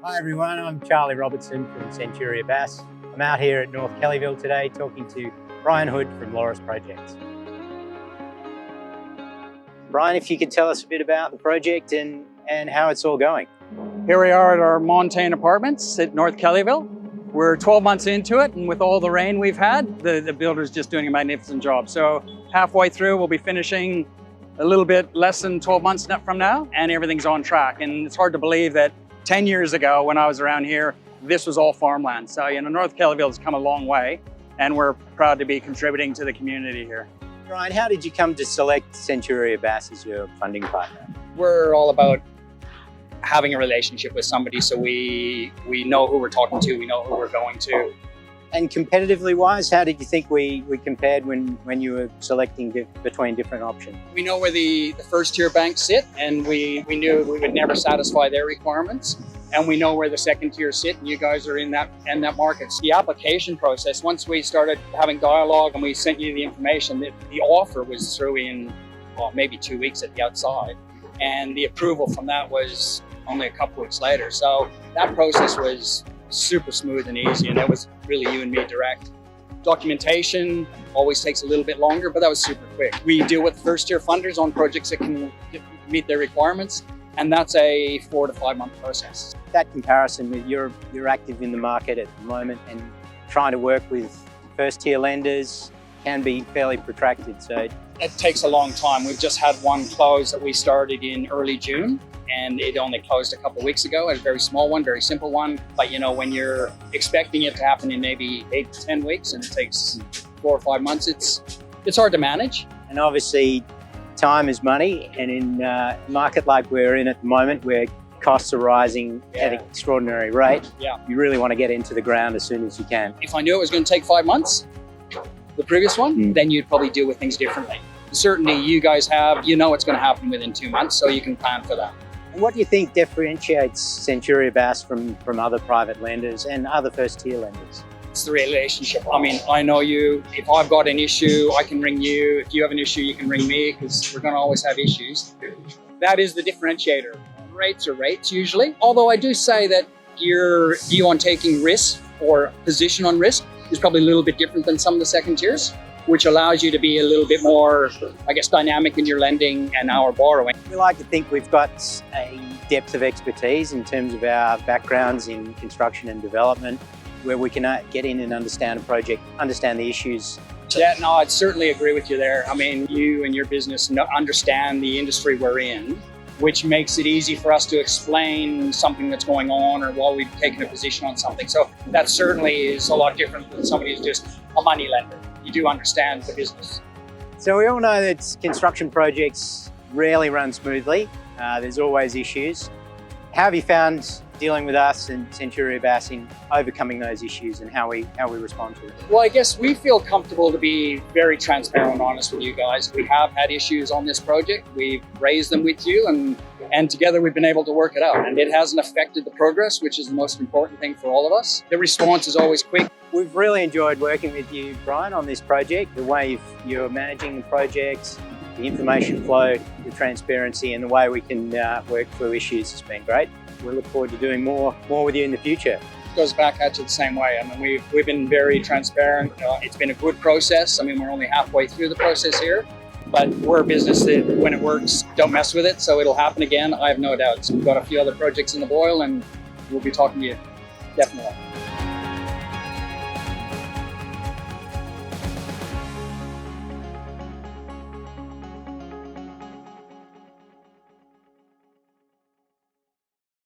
Hi everyone, I'm Charlie Robertson from Centuria Bass. I'm out here at North Kellyville today talking to Brian Hood from Loris Projects. Brian, if you could tell us a bit about the project and how it's all going. Here we are at our Montane Apartments at North Kellyville. We're 12 months into it, and with all the rain we've had, the builder's just doing a magnificent job. So halfway through, we'll be finishing a little bit less than 12 months from now, and everything's on track. And it's hard to believe that 10 years ago, when I was around here, this was all farmland. So, North Kellyville has come a long way, and we're proud to be contributing to the community here. Brian, how did you come to select Centuria Bass as your funding partner? We're all about having a relationship with somebody, so we know who we're talking to, we know who we're going to. And competitively wise, how did you think we compared when you were selecting between different options? We know where the first tier banks sit, and we knew we would never satisfy their requirements. And we know where the second tier sit, and you guys are in that market. The application process, once we started having dialogue and we sent you the information, the offer was through in maybe 2 weeks at the outside. And the approval from that was only a couple weeks later. So that process was super smooth and easy, and that was really you and me direct. Documentation always takes a little bit longer, but that was super quick. We deal with first tier funders on projects that can meet their requirements, and that's a 4 to 5 month process. That comparison with you're active in the market at the moment, and trying to work with first tier lenders can be fairly protracted. So it takes a long time. We've just had one close that we started in early June, and it only closed a couple of weeks ago. A very small one, very simple one. But when you're expecting it to happen in maybe 8 to 10 weeks and it takes 4 or 5 months, it's hard to manage. And obviously time is money, and in a market like we're in at the moment, where costs are rising at an extraordinary rate, you really want to get into the ground as soon as you can. If I knew it was going to take 5 months, the previous one, then you'd probably deal with things differently. Certainly you guys have, it's going to happen within 2 months, so you can plan for that. And what do you think differentiates Centuria Bass from other private lenders and other first tier lenders? It's the relationship. I know you. If I've got an issue, I can ring you. If you have an issue, you can ring me, because we're going to always have issues. That is the differentiator. Rates are rates usually. Although I do say that your view on taking risk or position on risk is probably a little bit different than some of the second tiers, which allows you to be a little bit more, dynamic in your lending and our borrowing. We like to think we've got a depth of expertise in terms of our backgrounds in construction and development, where we can get in and understand a project, understand the issues. Yeah, no, I'd certainly agree with you there. You and your business understand the industry we're in, which makes it easy for us to explain something that's going on or while we've taken a position on something. So that certainly is a lot different than somebody who's just a money lender. You do understand the business. So we all know that construction projects rarely run smoothly. There's always issues. How have you found dealing with us and Centuria Bass in overcoming those issues and how we respond to it? Well, I guess we feel comfortable to be very transparent and honest with you guys. We have had issues on this project. We've raised them with you, and together we've been able to work it out. And it hasn't affected the progress, which is the most important thing for all of us. The response is always quick. We've really enjoyed working with you, Brian, on this project. The way you're managing the project, the information flow, the transparency, and the way we can work through issues has been great. We look forward to doing more with you in the future. It goes back at you the same way. We've been very transparent. It's been a good process. We're only halfway through the process here, but we're a business that when it works, don't mess with it. So it'll happen again. I have no doubts. We've got a few other projects in the boil, and we'll be talking to you definitely.